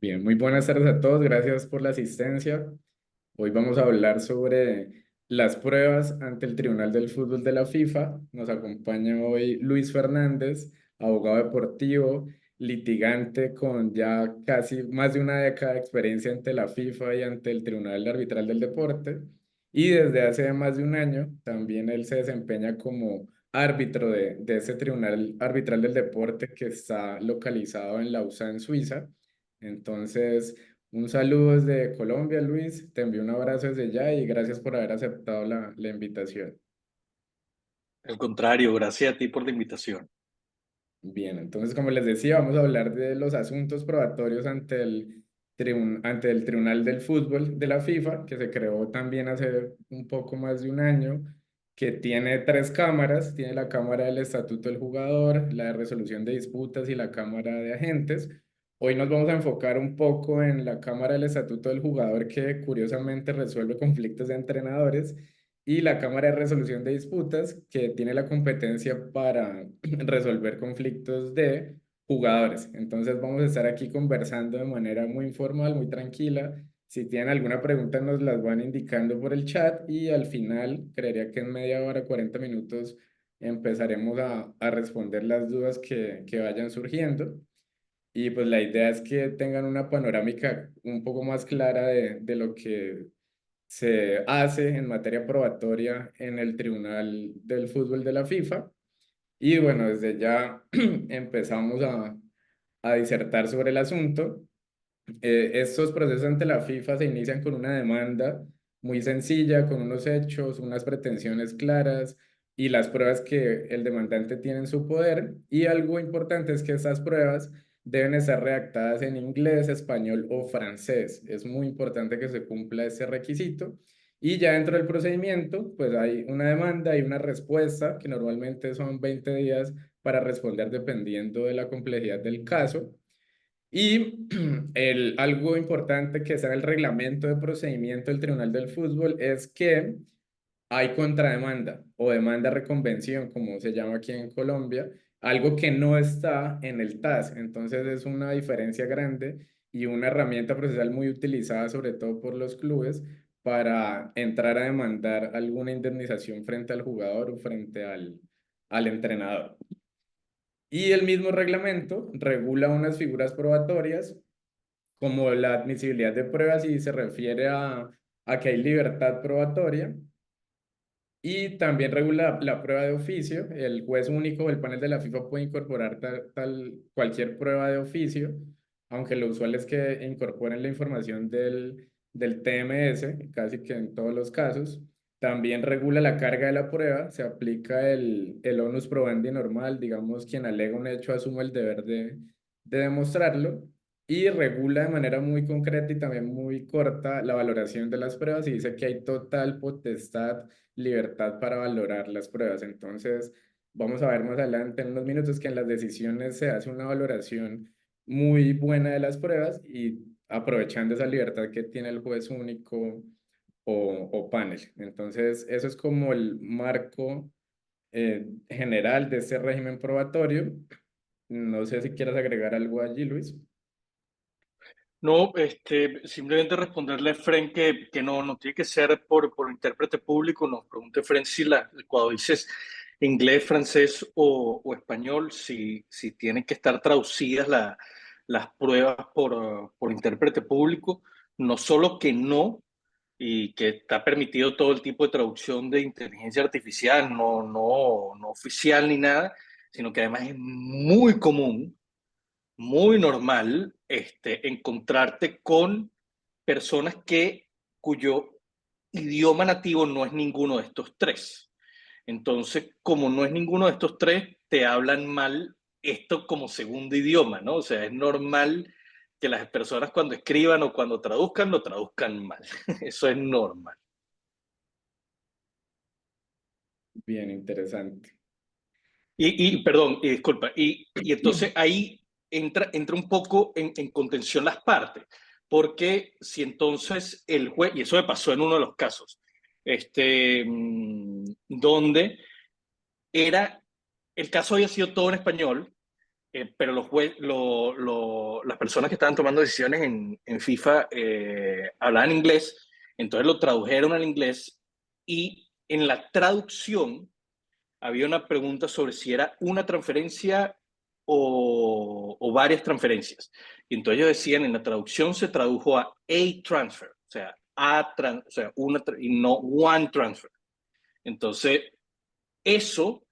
Bien, muy buenas tardes a todos, gracias por la asistencia. Hoy vamos a hablar sobre las pruebas ante el Tribunal del Fútbol de la FIFA. Nos acompaña hoy Luis Fernández, abogado deportivo, litigante con ya casi más de una década de experiencia ante la FIFA y ante el Tribunal Arbitral del Deporte. Y desde hace más de un año también él se desempeña como árbitro de ese Tribunal Arbitral del Deporte que está localizado en Lausanne, Suiza. Entonces, un saludo desde Colombia, Luis. Te envío un abrazo desde allá y gracias por haber aceptado la invitación. Al contrario, gracias a ti por la invitación. Bien, entonces, como les decía, vamos a hablar de los asuntos probatorios ante el Tribunal del Fútbol de la FIFA, que se creó también hace un poco más de un año, que tiene tres cámaras. Tiene la Cámara del Estatuto del Jugador, la de Resolución de Disputas y la Cámara de Agentes. Hoy nos vamos a enfocar un poco en la Cámara del Estatuto del Jugador, que curiosamente resuelve conflictos de entrenadores, y la Cámara de Resolución de Disputas, que tiene la competencia para resolver conflictos de jugadores. Entonces vamos a estar aquí conversando de manera muy informal, muy tranquila. Si tienen alguna pregunta nos las van indicando por el chat y al final, creería que en media hora, 40 minutos, empezaremos a responder las dudas que vayan surgiendo. Y pues la idea es que tengan una panorámica un poco más clara de lo que se hace en materia probatoria en el Tribunal del Fútbol de la FIFA. Y bueno, desde ya empezamos a disertar sobre el asunto. Estos procesos ante la FIFA se inician con una demanda muy sencilla, con unos hechos, unas pretensiones claras y las pruebas que el demandante tiene en su poder. Y algo importante es que estas pruebas deben estar redactadas en inglés, español o francés. Es muy importante que se cumpla ese requisito. Y ya dentro del procedimiento, pues hay una demanda y una respuesta, que normalmente son 20 días para responder dependiendo de la complejidad del caso. Y algo importante que está en el reglamento de procedimiento del Tribunal del Fútbol es que hay contrademanda o demanda reconvención, como se llama aquí en Colombia, algo que no está en el TAS. Entonces es una diferencia grande y una herramienta procesal muy utilizada, sobre todo por los clubes, para entrar a demandar alguna indemnización frente al jugador o frente al entrenador. Y el mismo reglamento regula unas figuras probatorias como la admisibilidad de pruebas y se refiere a que hay libertad probatoria, y también regula la prueba de oficio. El juez único o el panel de la FIFA puede incorporar cualquier prueba de oficio, aunque lo usual es que incorporen la información del TMS, casi que en todos los casos. También regula la carga de la prueba, se aplica el onus probandi normal, digamos, quien alega un hecho asume el deber de demostrarlo, y regula de manera muy concreta y también muy corta la valoración de las pruebas y dice que hay total potestad, libertad para valorar las pruebas. Entonces, vamos a ver más adelante en unos minutos que en las decisiones se hace una valoración muy buena de las pruebas y aprovechando esa libertad que tiene el juez único o panel. Entonces, eso es como el marco general de este régimen probatorio. No sé si quieres agregar algo allí, Luis. No, simplemente responderle a Fren que no tiene que ser por intérprete público. Nos pregunte Fren si cuando dices inglés, francés o español, si tienen que estar traducidas las pruebas por intérprete público. No solo que no, y que está permitido todo el tipo de traducción de inteligencia artificial, no oficial ni nada, sino que además es muy normal encontrarte con personas cuyo idioma nativo no es ninguno de estos tres. Entonces, como no es ninguno de estos tres, te hablan mal esto como segundo idioma, ¿no? O sea, es normal que las personas cuando escriban o cuando traduzcan, lo traduzcan mal. Eso es normal. Bien, interesante. Perdón, y disculpa, y entonces ahí entra un poco en contención las partes, porque si entonces el juez, y eso me pasó en uno de los casos, donde era, el caso había sido todo en español, pero las personas que estaban tomando decisiones en FIFA hablaban inglés, entonces lo tradujeron al inglés y en la traducción había una pregunta sobre si era una transferencia o varias transferencias. Y entonces ellos decían, en la traducción se tradujo a transfer, o sea, o sea, y no one transfer. Entonces, eso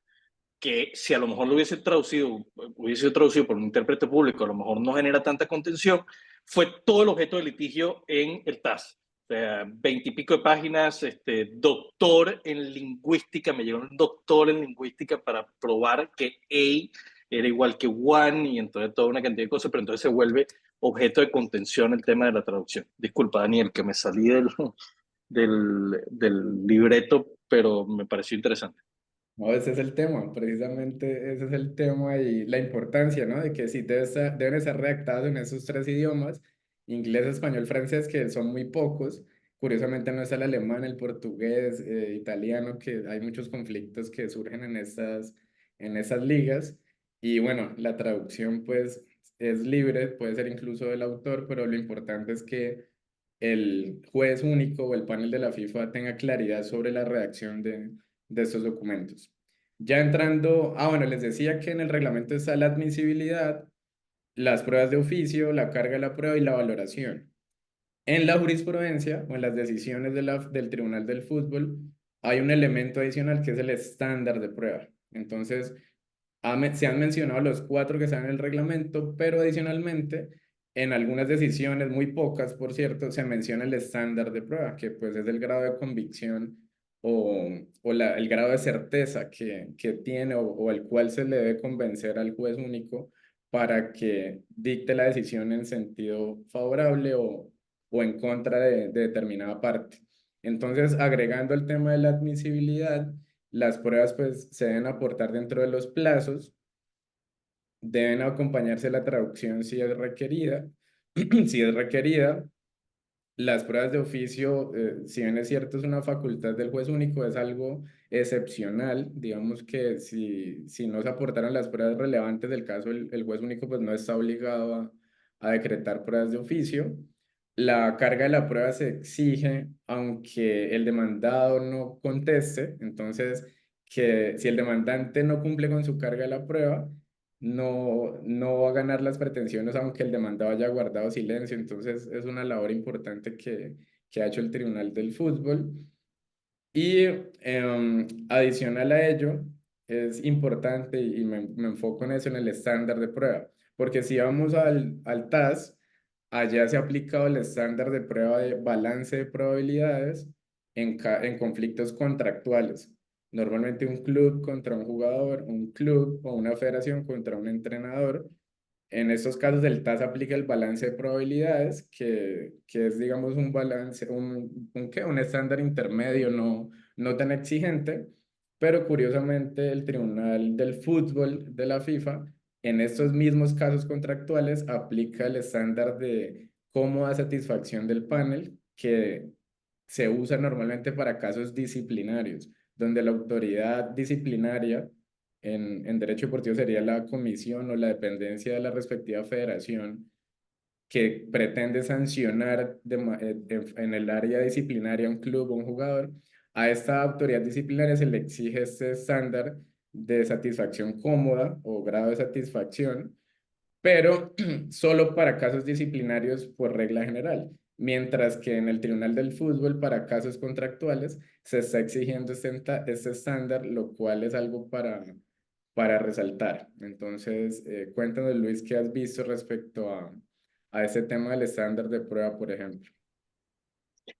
que si a lo mejor lo hubiese sido traducido por un intérprete público, a lo mejor no genera tanta contención, fue todo el objeto de litigio en el TAS. O sea, 20 y pico de páginas, doctor en lingüística, me llegó un doctor en lingüística para probar que A era igual que one y entonces toda una cantidad de cosas, pero entonces se vuelve objeto de contención el tema de la traducción. Disculpa, Daniel, que me salí del libreto, pero me pareció interesante. No, ese es el tema, precisamente ese es el tema y la importancia, ¿no? De que sí deben estar redactados en esos tres idiomas, inglés, español, francés, que son muy pocos. Curiosamente no es el alemán, el portugués, italiano, que hay muchos conflictos que surgen en esas ligas. Y bueno, la traducción pues es libre, puede ser incluso del autor, pero lo importante es que el juez único o el panel de la FIFA tenga claridad sobre la redacción de estos documentos. Ya entrando, bueno, les decía que en el reglamento está la admisibilidad, las pruebas de oficio, la carga de la prueba y la valoración. En la jurisprudencia o en las decisiones del Tribunal del Fútbol hay un elemento adicional que es el estándar de prueba. Entonces, se han mencionado los cuatro que están en el reglamento, pero adicionalmente, en algunas decisiones, muy pocas, por cierto, se menciona el estándar de prueba, que pues es el grado de convicción el grado de certeza que tiene o el cual se le debe convencer al juez único para que dicte la decisión en sentido favorable o en contra de determinada parte. Entonces, agregando el tema de la admisibilidad, las pruebas pues se deben aportar dentro de los plazos, deben acompañarse la traducción si es requerida, si es requerida. Las pruebas de oficio, si bien es cierto, es una facultad del juez único, es algo excepcional. Digamos que si no se aportaran las pruebas relevantes del caso, el juez único pues no está obligado a decretar pruebas de oficio. La carga de la prueba se exige aunque el demandado no conteste. Entonces, que si el demandante no cumple con su carga de la prueba, no va a ganar las pretensiones aunque el demandado haya guardado silencio. Entonces es una labor importante que ha hecho el Tribunal del Fútbol. Y adicional a ello, es importante y me enfoco en eso, en el estándar de prueba, porque si vamos al TAS, allá se ha aplicado el estándar de prueba de balance de probabilidades en conflictos contractuales. Normalmente un club contra un jugador, un club o una federación contra un entrenador. En estos casos, el TAS aplica el balance de probabilidades, que es, digamos, un balance, ¿qué? Un estándar intermedio, no tan exigente, pero curiosamente el Tribunal del Fútbol de la FIFA, en estos mismos casos contractuales, aplica el estándar de cómoda satisfacción del panel, que se usa normalmente para casos disciplinarios, donde la autoridad disciplinaria en derecho deportivo sería la comisión o la dependencia de la respectiva federación que pretende sancionar en el área disciplinaria a un club o un jugador. A esta autoridad disciplinaria se le exige este estándar de satisfacción cómoda o grado de satisfacción, pero solo para casos disciplinarios por regla general, mientras que en el Tribunal del Fútbol para casos contractuales se está exigiendo este estándar, lo cual es algo para resaltar. Entonces, cuéntanos, Luis, ¿qué has visto respecto a ese tema del estándar de prueba, por ejemplo?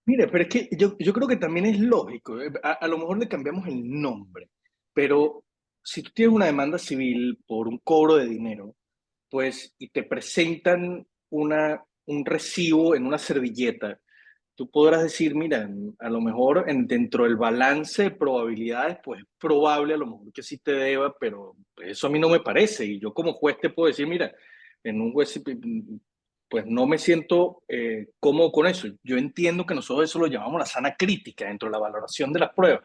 Mire, pero es que yo creo que también es lógico. A lo mejor le cambiamos el nombre, pero si tú tienes una demanda civil por un cobro de dinero, pues, y te presentan un recibo en una servilleta, tú podrás decir, mira, a lo mejor dentro del balance de probabilidades, pues es probable a lo mejor que sí te deba, pero eso a mí no me parece. Y yo como juez te puedo decir, mira, en un juez, pues no me siento cómodo con eso. Yo entiendo que nosotros eso lo llamamos la sana crítica dentro de la valoración de las pruebas.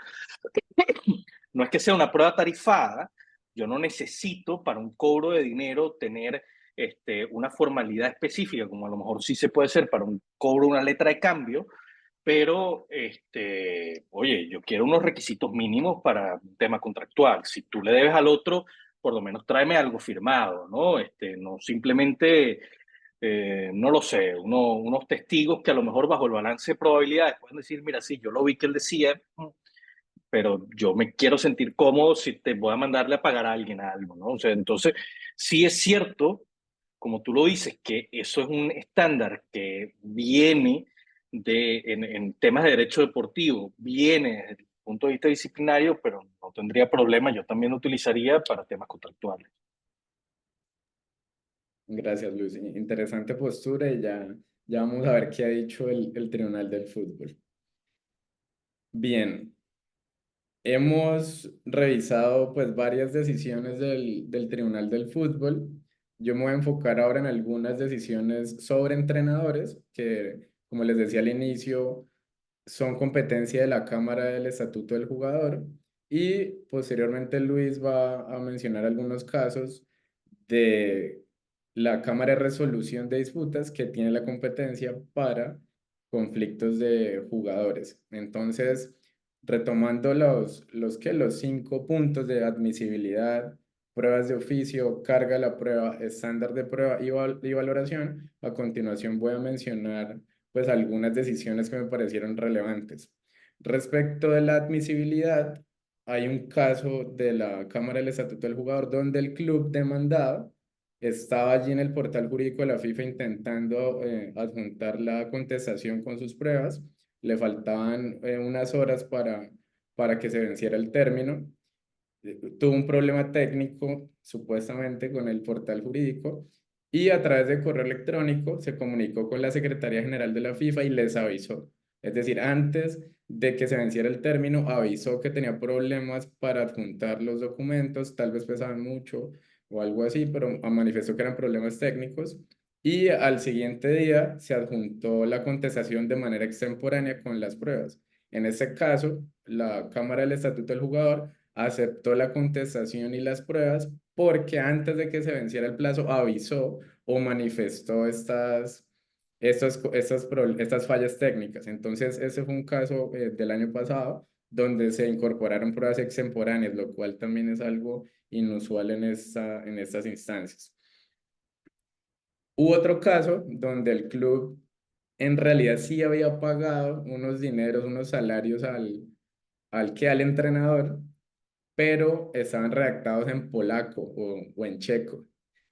No es que sea una prueba tarifada, Yo no necesito para un cobro de dinero tener una formalidad específica, como a lo mejor sí se puede hacer para un cobro, una letra de cambio, pero, oye, yo quiero unos requisitos mínimos para un tema contractual. Si tú le debes al otro, por lo menos tráeme algo firmado, ¿no? No simplemente, no lo sé, unos testigos que a lo mejor bajo el balance de probabilidades pueden decir, mira, sí, yo lo vi que él decía, pero yo me quiero sentir cómodo si te voy a mandarle a pagar a alguien algo, ¿no? O sea, entonces, sí es cierto, como tú lo dices, que eso es un estándar que viene en temas de derecho deportivo, viene desde el punto de vista disciplinario, pero no tendría problema, yo también lo utilizaría para temas contractuales. Gracias, Lucy. Interesante postura y ya vamos a ver qué ha dicho el Tribunal del Fútbol. Bien, hemos revisado pues varias decisiones del Tribunal del Fútbol. Yo me voy a enfocar ahora en algunas decisiones sobre entrenadores que, como les decía al inicio, son competencia de la Cámara del Estatuto del Jugador. Y posteriormente Luis va a mencionar algunos casos de la Cámara de Resolución de Disputas que tiene la competencia para conflictos de jugadores. Entonces, retomando los 5 puntos de admisibilidad, pruebas de oficio, carga de la prueba, estándar de prueba y valoración, a continuación voy a mencionar pues algunas decisiones que me parecieron relevantes. Respecto de la admisibilidad, hay un caso de la Cámara del Estatuto del Jugador donde el club demandado estaba allí en el portal jurídico de la FIFA intentando adjuntar la contestación con sus pruebas. Le faltaban unas horas para que se venciera el término. Tuvo un problema técnico, supuestamente, con el portal jurídico y a través de correo electrónico se comunicó con la Secretaría General de la FIFA y les avisó. Es decir, antes de que se venciera el término, avisó que tenía problemas para adjuntar los documentos, tal vez pesaban mucho o algo así, pero manifestó que eran problemas técnicos. Y al siguiente día se adjuntó la contestación de manera extemporánea con las pruebas. En este caso, la Cámara del Estatuto del Jugador aceptó la contestación y las pruebas porque antes de que se venciera el plazo avisó o manifestó estas fallas técnicas. Entonces, ese fue un caso del año pasado donde se incorporaron pruebas extemporáneas, lo cual también es algo inusual en estas instancias. Hubo otro caso donde el club en realidad sí había pagado unos dineros, unos salarios al entrenador, pero estaban redactados en polaco o en checo.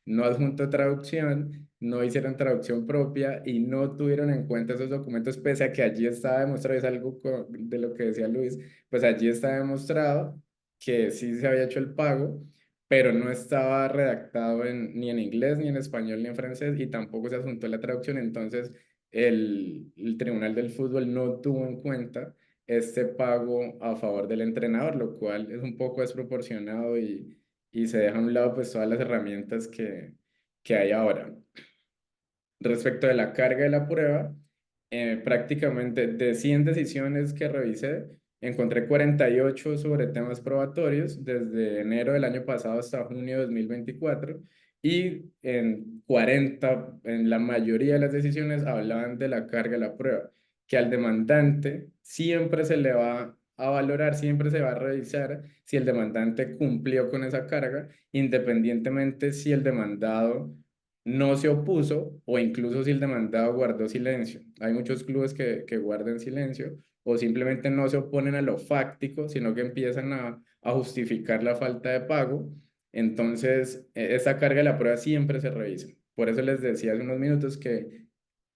No adjunto traducción, no hicieron traducción propia y no tuvieron en cuenta esos documentos, pese a que allí estaba demostrado, es algo de lo que decía Luis, pues allí está demostrado que sí se había hecho el pago, pero no estaba redactado ni en inglés, ni en español, ni en francés, y tampoco se adjuntó la traducción. Entonces, el Tribunal del Fútbol no tuvo en cuenta este pago a favor del entrenador, lo cual es un poco desproporcionado y se deja a un lado pues todas las herramientas que hay ahora. Respecto de la carga de la prueba, prácticamente de 100 decisiones que revisé, encontré 48 sobre temas probatorios desde enero del año pasado hasta junio de 2024 y en 40, en la mayoría de las decisiones hablaban de la carga de la prueba, que al demandante siempre se le va a valorar, siempre se va a revisar si el demandante cumplió con esa carga, independientemente si el demandado no se opuso o incluso si el demandado guardó silencio. Hay muchos clubes que guardan silencio o simplemente no se oponen a lo fáctico, sino que empiezan a justificar la falta de pago. Entonces, esa carga de la prueba siempre se revisa. Por eso les decía hace unos minutos que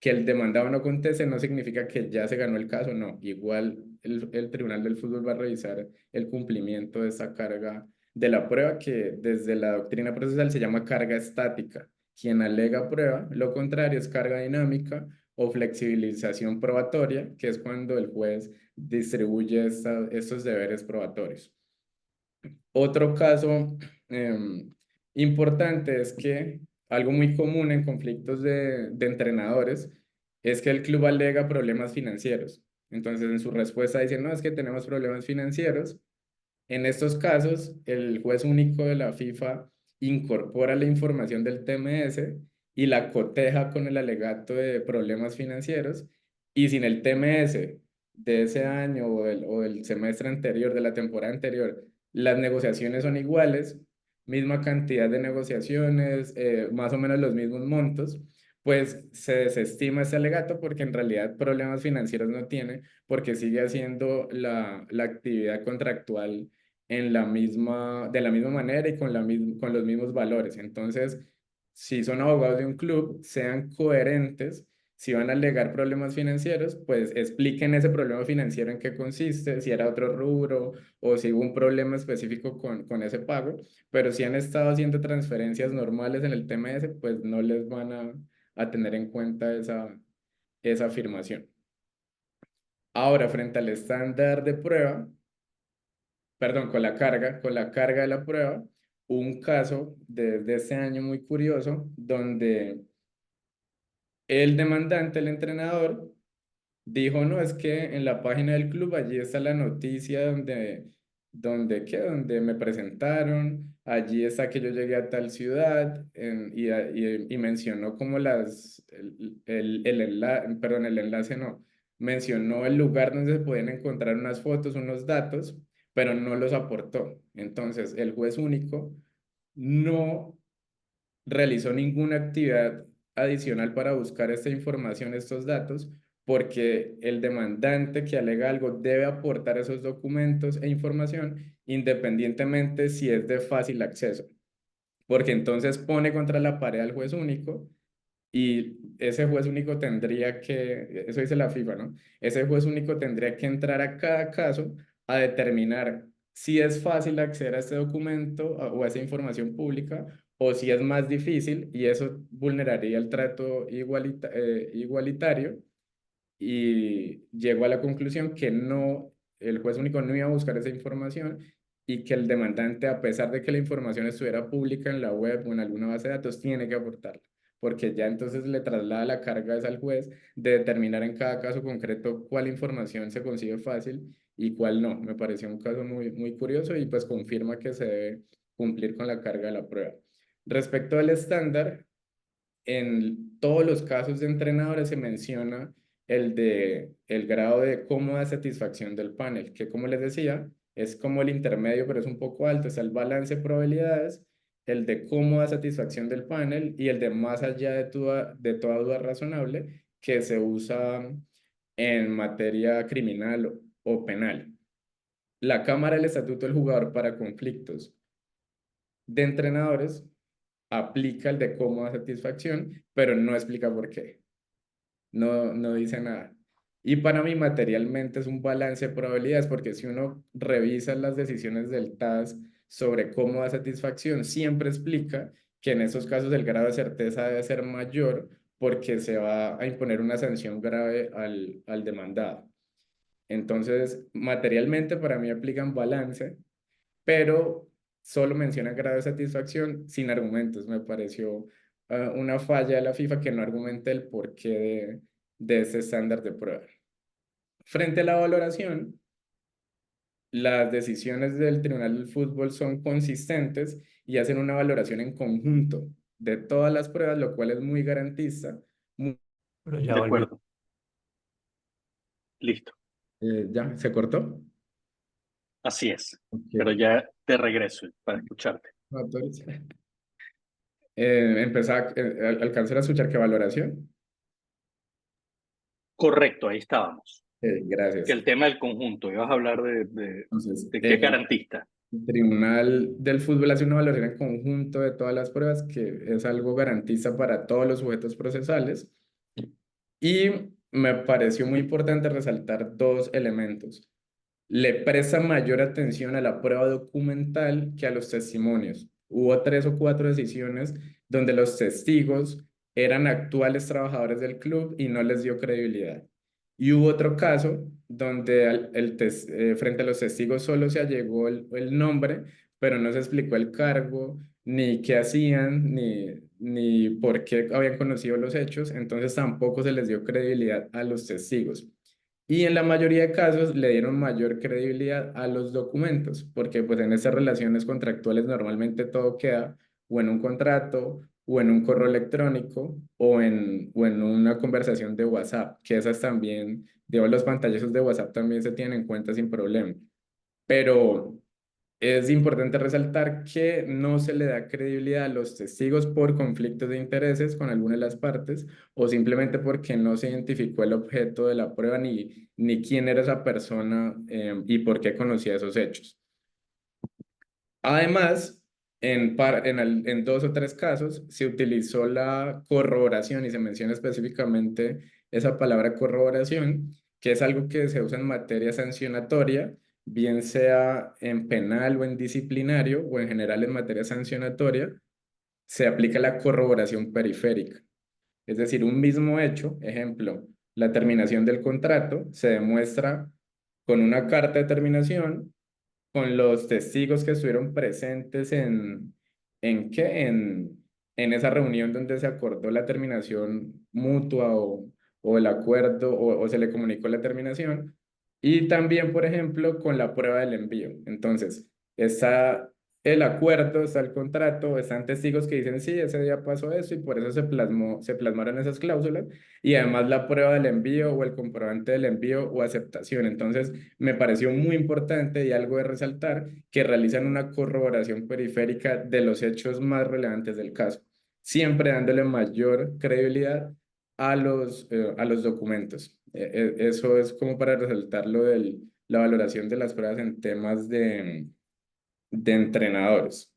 el demandado no conteste no significa que ya se ganó el caso, no. Igual el Tribunal del Fútbol va a revisar el cumplimiento de esa carga de la prueba que desde la doctrina procesal se llama carga estática. Quien alega prueba, lo contrario es carga dinámica o flexibilización probatoria, que es cuando el juez distribuye estos deberes probatorios. Otro caso importante es que algo muy común en conflictos de entrenadores es que el club alega problemas financieros. Entonces, en su respuesta dicen, no, es que tenemos problemas financieros En estos casos, el juez único de la FIFA incorpora la información del TMS y la coteja con el alegato de problemas financieros, y sin el TMS de ese año o del semestre anterior, de la temporada anterior, las negociaciones son iguales, misma cantidad de negociaciones, más o menos los mismos montos, pues se desestima ese alegato porque en realidad problemas financieros no tiene, porque sigue haciendo la actividad contractual de la misma manera y con los mismos valores. Entonces, si son abogados de un club, sean coherentes. Si van a alegar problemas financieros, pues expliquen ese problema financiero en qué consiste, si era otro rubro o si hubo un problema específico con ese pago. Pero si han estado haciendo transferencias normales en el TMS, pues no les van a tener en cuenta esa afirmación. Ahora, frente al estándar de prueba, perdón, con la carga de la prueba, un caso de este año muy curioso donde el demandante, el entrenador, dijo, no, es que en la página del club allí está la noticia donde me presentaron, allí está que yo llegué a tal ciudad y mencionó como perdón, el enlace no, mencionó el lugar donde se pueden encontrar unas fotos, unos datos, pero no los aportó. Entonces, el juez único no realizó ninguna actividad adicional para buscar esta información, estos datos, porque el demandante que alega algo debe aportar esos documentos e información independientemente si es de fácil acceso, porque entonces pone contra la pared al juez único y ese juez único tendría que, eso dice la FIFA, ¿no? Ese juez único tendría que entrar a cada caso a determinar si es fácil acceder a este documento o a esa información pública o si es más difícil, y eso vulneraría el trato igualitario, y llegó a la conclusión que no, el juez único no iba a buscar esa información y que el demandante, a pesar de que la información estuviera pública en la web o en alguna base de datos, tiene que aportarla, porque ya entonces le traslada la carga esa al juez de determinar en cada caso concreto cuál información se consigue fácil y cuál no. Me pareció un caso muy, muy curioso y pues confirma que se debe cumplir con la carga de la prueba. Respecto al estándar, en todos los casos de entrenadores se menciona el grado de cómoda satisfacción del panel, que como les decía, es como el intermedio, pero es un poco alto. Está el balance de probabilidades, el de cómoda satisfacción del panel y el de más allá de toda duda razonable, que se usa en materia criminal o penal. La Cámara del Estatuto del Jugador para conflictos de entrenadores aplica el de cómoda satisfacción, pero no explica por qué. No dice nada. Y para mí materialmente es un balance de probabilidades, porque si uno revisa las decisiones del TAS sobre cómoda satisfacción, siempre explica que en esos casos el grado de certeza debe ser mayor porque se va a imponer una sanción grave al demandado. Entonces, materialmente para mí aplican balance, pero solo menciona grado de satisfacción sin argumentos. Me pareció una falla de la FIFA que no argumente el porqué de ese estándar de prueba. Frente a la valoración, las decisiones del Tribunal del Fútbol son consistentes y hacen una valoración en conjunto de todas las pruebas, lo cual es muy garantista. Pero ya De volví. acuerdo, listo. ¿Ya? ¿Se cortó? Así es. Pero Ok. ya te regreso para escucharte. No, entonces, alcanzar a escuchar qué valoración. Correcto, ahí estábamos. Que Gracias. el tema del conjunto, ibas a hablar Entonces, de qué garantista. el Tribunal del Fútbol hace una valoración en conjunto de todas las pruebas, que es algo garantista para todos los sujetos procesales. Y me pareció muy importante resaltar dos elementos. Le presta mayor atención a la prueba documental que a los testimonios. Hubo 3 o 4 decisiones donde los testigos eran actuales trabajadores del club y no les dio credibilidad. Y hubo otro caso donde frente a los testigos solo se allegó el nombre, pero no se explicó el cargo, ni qué hacían, ni por qué habían conocido los hechos, entonces tampoco se les dio credibilidad a los testigos. Y en la mayoría de casos le dieron mayor credibilidad a los documentos, porque pues en estas relaciones contractuales normalmente todo queda o en un contrato, o en un correo electrónico, o en una conversación de WhatsApp, que esas también, digamos, los pantallazos de WhatsApp también se tienen en cuenta sin problema. Pero es importante resaltar que no se le da credibilidad a los testigos por conflictos de intereses con alguna de las partes o simplemente porque no se identificó el objeto de la prueba ni quién era esa persona y por qué conocía esos hechos. Además, en dos o tres casos se utilizó la corroboración y se menciona específicamente esa palabra corroboración, que es algo que se usa en materia sancionatoria, bien sea en penal o en disciplinario o en general en materia sancionatoria, se aplica la corroboración periférica. Es decir, un mismo hecho, ejemplo, la terminación del contrato, se demuestra con una carta de terminación con los testigos que estuvieron presentes ¿en qué? En esa reunión donde se acordó la terminación mutua o el acuerdo o se le comunicó la terminación. Y también, por ejemplo, con la prueba del envío. Entonces, está el acuerdo, está el contrato, están testigos que dicen, sí, ese día pasó eso y por eso se plasmaron esas cláusulas. Y además la prueba del envío o el comprobante del envío o aceptación. Entonces, me pareció muy importante y algo de resaltar que realizan una corroboración periférica de los hechos más relevantes del caso, siempre dándole mayor credibilidad a los documentos. Eso es como para resaltar lo de la valoración de las pruebas en temas de entrenadores.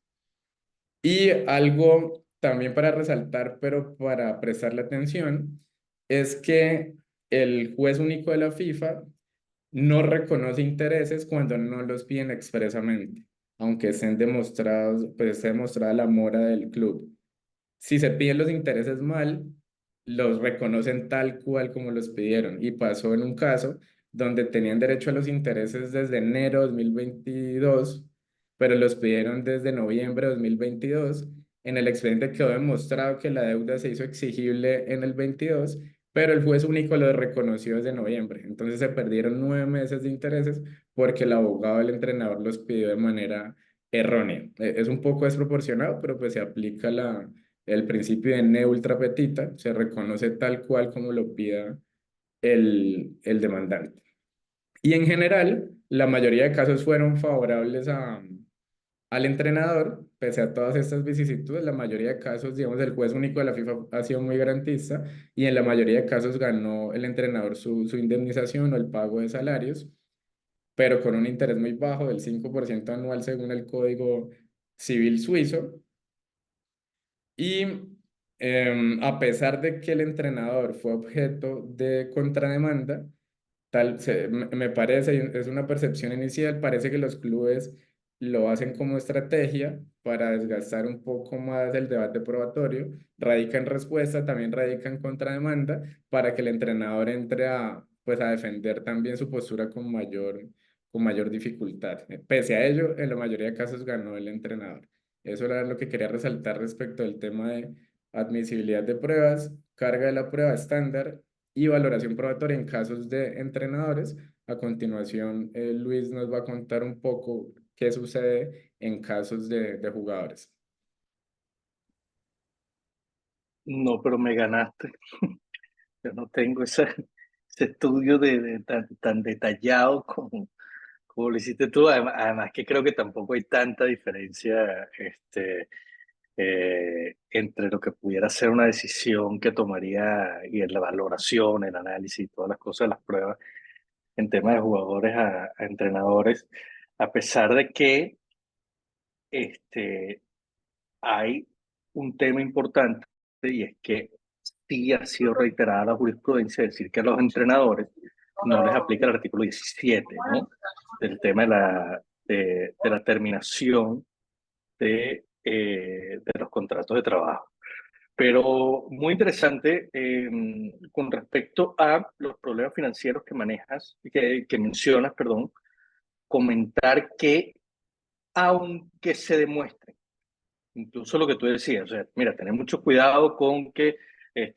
Y algo también para resaltar, pero para prestarle atención, es que el juez único de la FIFA no reconoce intereses cuando no los piden expresamente, aunque estén demostrados, pues esté demostrada la mora del club. Si se piden los intereses mal, los reconocen tal cual como los pidieron. Y pasó en un caso donde tenían derecho a los intereses desde enero de 2022, pero los pidieron desde noviembre de 2022. En el expediente quedó demostrado que la deuda se hizo exigible en el 22, pero el juez único lo reconoció desde noviembre. Entonces se perdieron 9 meses de intereses porque el abogado del entrenador los pidió de manera errónea. Es un poco desproporcionado, pero pues se aplica el principio de ne ultra petita, se reconoce tal cual como lo pida el demandante. Y en general, la mayoría de casos fueron favorables al entrenador, pese a todas estas vicisitudes, la mayoría de casos, digamos, el juez único de la FIFA ha sido muy garantista y en la mayoría de casos ganó el entrenador su indemnización o el pago de salarios, pero con un interés muy bajo del 5% anual según el Código Civil suizo. Y a pesar de que el entrenador fue objeto de contrademanda, me parece, y es una percepción inicial, parece que los clubes lo hacen como estrategia para desgastar un poco más el debate probatorio, radica en respuesta, también radica en contrademanda, para que el entrenador entre pues, a defender también su postura con mayor dificultad. Pese a ello, en la mayoría de casos ganó el entrenador. Eso era lo que quería resaltar respecto del tema de admisibilidad de pruebas, carga de la prueba estándar y valoración probatoria en casos de entrenadores. A continuación, Luis nos va a contar un poco qué sucede en casos de jugadores. No, pero me ganaste. Yo no tengo ese estudio tan detallado como lo hiciste tú. Además que creo que tampoco hay tanta diferencia entre lo que pudiera ser una decisión que tomaría y en la valoración, el análisis y todas las cosas, las pruebas en temas de jugadores a entrenadores, a pesar de que este, hay un tema importante y es que sí ha sido reiterada la jurisprudencia, decir que a los entrenadores no les aplica el artículo 17, ¿no? Del tema de la terminación de los contratos de trabajo. Pero muy interesante con respecto a los problemas financieros que manejas, que mencionas, perdón, comentar que aunque se demuestre, incluso lo que tú decías, o sea, mira, tener mucho cuidado con que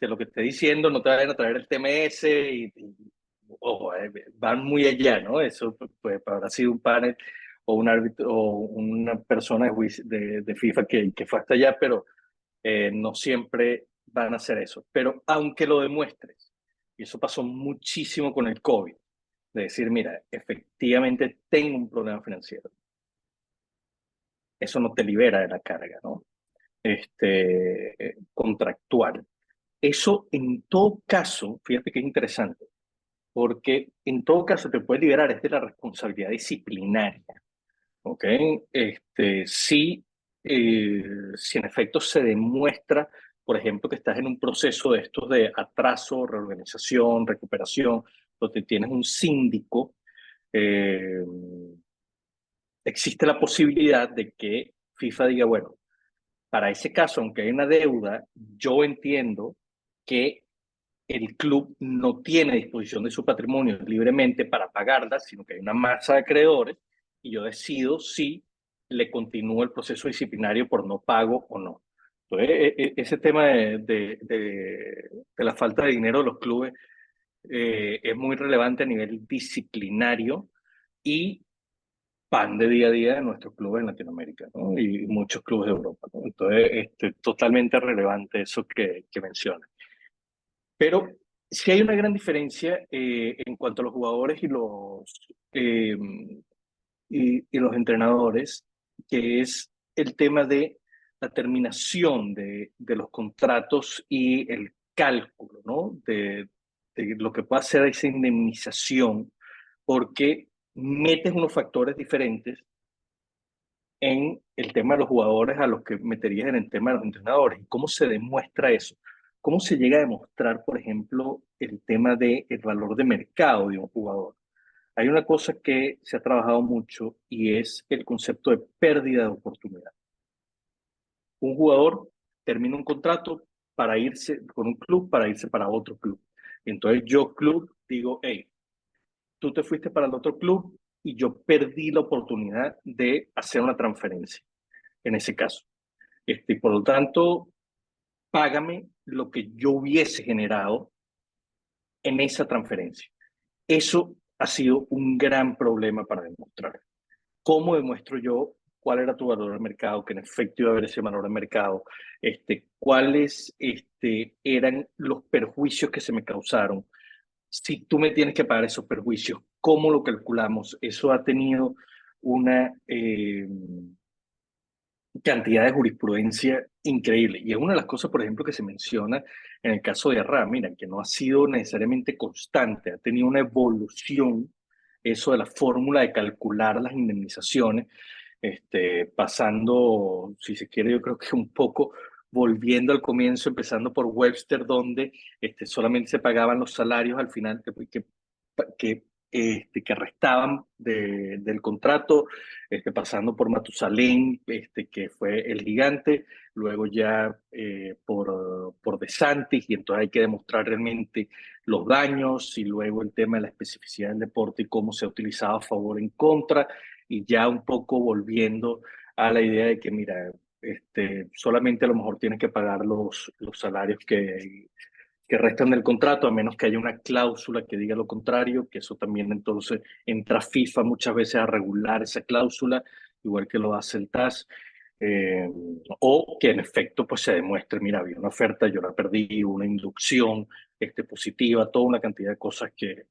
lo que esté diciendo no te vayan a traer el TMS ojo, van muy allá, ¿no? Eso pues, habrá sido un panel o un árbitro o una persona de FIFA que fue hasta allá, pero no siempre van a hacer eso. Pero aunque lo demuestres, y eso pasó muchísimo con el COVID, de decir, mira, efectivamente tengo un problema financiero, eso no te libera de la carga, ¿no? Contractual. Eso en todo caso, fíjate que es interesante, porque en todo caso te puede liberar es de la responsabilidad disciplinaria, ¿ok? Sí, si en efecto se demuestra, por ejemplo, que estás en un proceso de estos de atraso, reorganización, recuperación, donde tienes un síndico, eh, existe la posibilidad de que FIFA diga, bueno, para ese caso, aunque hay una deuda, yo entiendo que el club no tiene disposición de su patrimonio libremente para pagarla, sino que hay una masa de acreedores y yo decido si le continúo el proceso disciplinario por no pago o no. Entonces, ese tema de la falta de dinero de los clubes es muy relevante a nivel disciplinario y pan de día a día de nuestros clubes en Latinoamérica, ¿no? Y muchos clubes de Europa, ¿no? Entonces, totalmente relevante eso que mencionas. Pero sí hay una gran diferencia en cuanto a los jugadores eh, y los entrenadores, que es el tema de la terminación de los contratos y el cálculo, ¿no? De lo que puede ser esa indemnización, porque metes unos factores diferentes en el tema de los jugadores a los que meterías en el tema de los entrenadores. ¿Y cómo se demuestra eso? ¿Cómo se llega a demostrar, por ejemplo, el tema del valor de mercado de un jugador? Hay una cosa que se ha trabajado mucho y es el concepto de pérdida de oportunidad. Un jugador termina un contrato para irse con un club, para irse para otro club. Entonces yo, club, digo, hey, tú te fuiste para el otro club y yo perdí la oportunidad de hacer una transferencia en ese caso. Y por lo tanto, págame lo que yo hubiese generado en esa transferencia. Eso ha sido un gran problema para demostrar. ¿Cómo demuestro yo cuál era tu valor de mercado, que en efecto iba a haber ese valor de mercado? ¿Cuáles eran los perjuicios que se me causaron? Si tú me tienes que pagar esos perjuicios, ¿cómo lo calculamos? Eso ha tenido una cantidad de jurisprudencia increíble. Y es una de las cosas, por ejemplo, que se menciona en el caso de Arra, mira, que no ha sido necesariamente constante, ha tenido una evolución, eso de la fórmula de calcular las indemnizaciones, pasando, si se quiere, yo creo que un poco volviendo al comienzo, empezando por Webster, donde solamente se pagaban los salarios al final que restaban del contrato, pasando por Matusalén, que fue el gigante, luego ya por De Santis, y entonces hay que demostrar realmente los daños, y luego el tema de la especificidad del deporte y cómo se ha utilizado a favor o en contra, y ya un poco volviendo a la idea de que, mira, solamente a lo mejor tienes que pagar los salarios que restan del contrato, a menos que haya una cláusula que diga lo contrario, que eso también entonces entra FIFA muchas veces a regular esa cláusula, igual que lo hace el TAS, eh, o que en efecto pues se demuestre, mira, había una oferta, yo la perdí, una inducción positiva, toda una cantidad de cosas que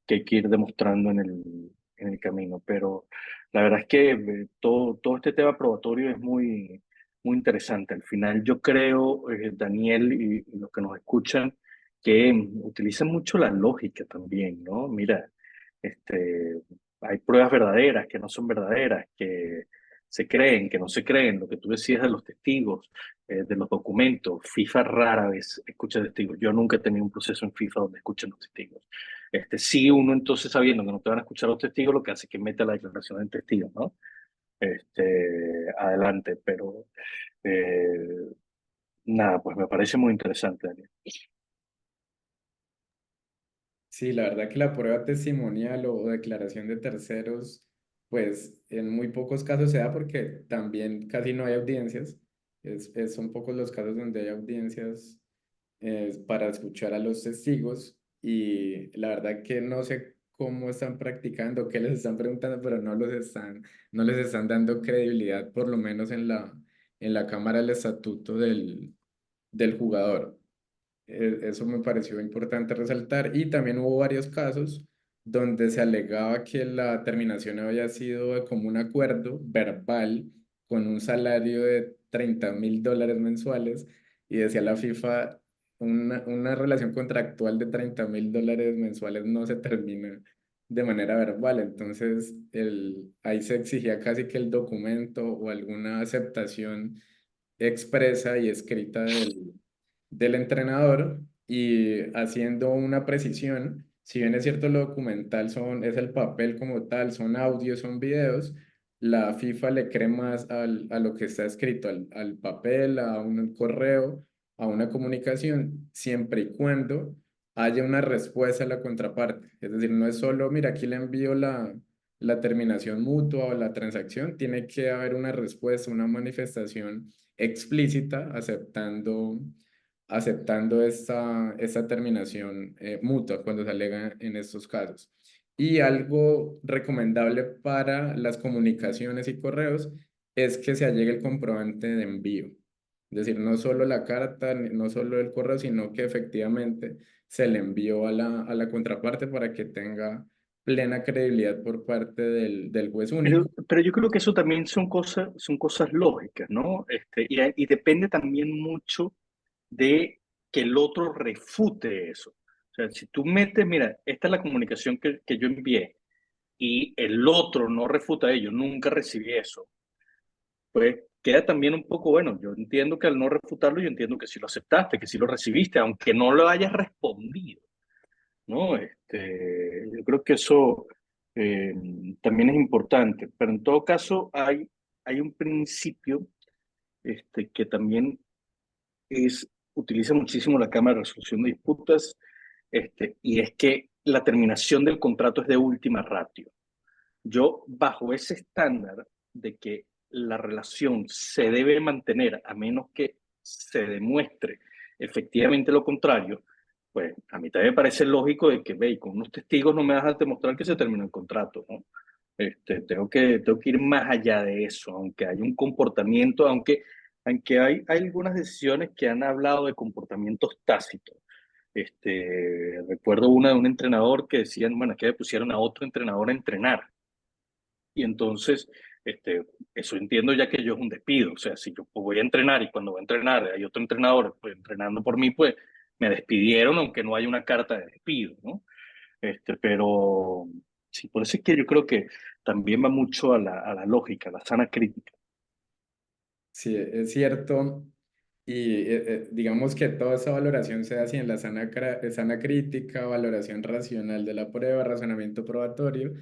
hay que ir demostrando en el camino, pero la verdad es que todo este tema probatorio es muy interesante. Al final yo creo, Daniel y los que nos escuchan, que utilizan mucho la lógica también, ¿no? Mira, este, hay pruebas verdaderas que no son verdaderas, que se creen, que no se creen, lo que tú decías de los testigos, de los documentos. FIFA rara vez escucha testigos. Yo nunca he tenido un proceso en FIFA donde escuchen los testigos. Sí, uno entonces sabiendo que no te van a escuchar los testigos, lo que hace es que mete la declaración del testigo, ¿no? Adelante, pero eh, nada, pues me parece muy interesante, Daniel. Sí, la verdad que la prueba testimonial o declaración de terceros, pues en muy pocos casos se da porque también casi no hay audiencias. Son pocos los casos donde hay audiencias para escuchar a los testigos. y la verdad que no sé cómo están practicando, qué les están preguntando, pero no les están dando credibilidad, por lo menos en la Cámara del Estatuto del jugador. Eso me pareció importante resaltar. Y también hubo varios casos donde se alegaba que la terminación había sido de común acuerdo verbal con un salario de $30.000 mensuales y decía la FIFA, una relación contractual de $30.000 mensuales no se termina de manera verbal. Entonces, ahí se exigía casi que el documento o alguna aceptación expresa y escrita del entrenador y haciendo una precisión. Si bien es cierto, lo documental es el papel como tal, son audios, son videos, la FIFA le cree más a lo que está escrito, al papel, a un correo, a una comunicación, siempre y cuando haya una respuesta a la contraparte. Es decir, no es solo, mira, aquí le envío la terminación mutua o la transacción, tiene que haber una respuesta, una manifestación explícita aceptando esta terminación mutua cuando se alega en estos casos. Y algo recomendable para las comunicaciones y correos es que se allegue el comprobante de envío. Es decir, no solo la carta, no solo el correo, sino que efectivamente se le envió a la contraparte para que tenga plena credibilidad por parte del juez único. Pero yo creo que eso también son cosas lógicas, ¿no? Y depende también mucho de que el otro refute eso. O sea, si tú metes, mira, esta es la comunicación que yo envié y el otro no refuta ello, nunca recibí eso, pues queda también un poco, bueno, yo entiendo que al no refutarlo, yo entiendo que sí lo aceptaste, que sí lo recibiste, aunque no lo hayas respondido, ¿no? Yo creo que eso eh, también es importante, pero en todo caso hay un principio que también utiliza muchísimo la Cámara de Resolución de Disputas, y es que la terminación del contrato es de última ratio. Yo, bajo ese estándar de que la relación se debe mantener a menos que se demuestre efectivamente lo contrario, pues a mí también me parece lógico de que, ve, con unos testigos no me vas a demostrar que se terminó el contrato, ¿no? Tengo que ir más allá de eso, aunque hay un comportamiento, aunque hay algunas decisiones que han hablado de comportamientos tácitos. Recuerdo una de un entrenador que decían, bueno, que le pusieron a otro entrenador a entrenar. Y entonces, eso entiendo ya que yo es un despido. O sea, si yo voy a entrenar y cuando voy a entrenar hay otro entrenador pues, entrenando por mí, pues me despidieron, aunque no hay una carta de despido, ¿no? Pero sí, por eso es que yo creo que también va mucho a la lógica, a la sana crítica. Sí, es cierto. Y digamos que toda esa valoración se da así en la sana crítica, valoración racional de la prueba, razonamiento probatorio,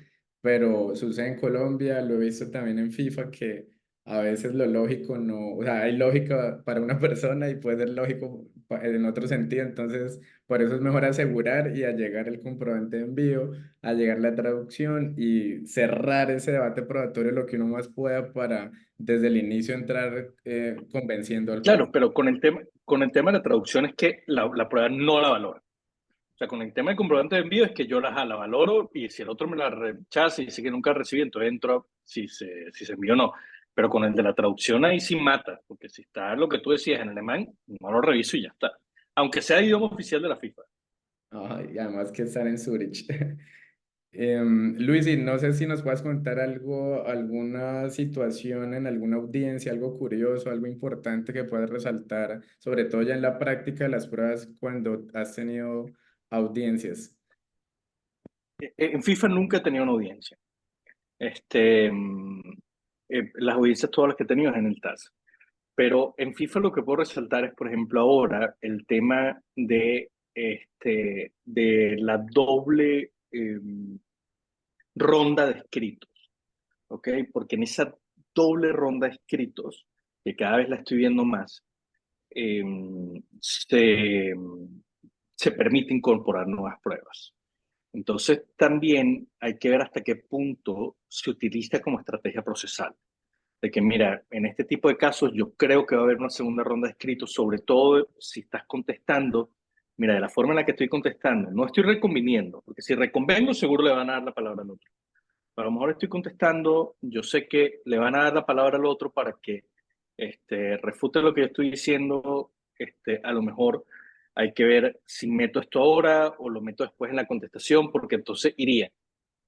pero sucede en Colombia, lo he visto también en FIFA, que a veces lo lógico no, o sea, hay lógica para una persona y puede ser lógico en otro sentido, entonces por eso es mejor asegurar y allegar el comprobante de envío, allegar la traducción y cerrar ese debate probatorio lo que uno más pueda para desde el inicio entrar convenciendo al juez. Claro, pero con el tema de la traducción es que la prueba no la valora. O sea, con el tema del comprobante de envío es que yo la valoro y si el otro me la rechaza y dice que nunca recibí, entonces entro si se envió o no. Pero con el de la traducción ahí sí mata, porque si está lo que tú decías en alemán, no lo reviso y ya está. Aunque sea idioma oficial de la FIFA. Ay, y además que están en Zurich. Luis, y no sé si nos puedes contar algo, alguna situación en alguna audiencia, algo curioso, algo importante que puedas resaltar, sobre todo ya en la práctica de las pruebas cuando has tenido audiencias. En FIFA nunca he tenido una audiencia. Este, mm, las audiencias todas las que he tenido es en el TAS. Pero en FIFA lo que puedo resaltar es, por ejemplo, ahora el tema de la doble ronda de escritos, ¿ok? Porque en esa doble ronda de escritos, que cada vez la estoy viendo más, eh, se, se permite incorporar nuevas pruebas. Entonces, también hay que ver hasta qué punto se utiliza como estrategia procesal. De que, mira, en este tipo de casos yo creo que va a haber una segunda ronda de escritos, sobre todo si estás contestando Mira, de la forma en la que estoy contestando, no estoy reconviniendo, porque si reconvengo seguro le van a dar la palabra al otro. Pero a lo mejor estoy contestando, yo sé que le van a dar la palabra al otro para que refute lo que yo estoy diciendo. A lo mejor hay que ver si meto esto ahora o lo meto después en la contestación, porque entonces iría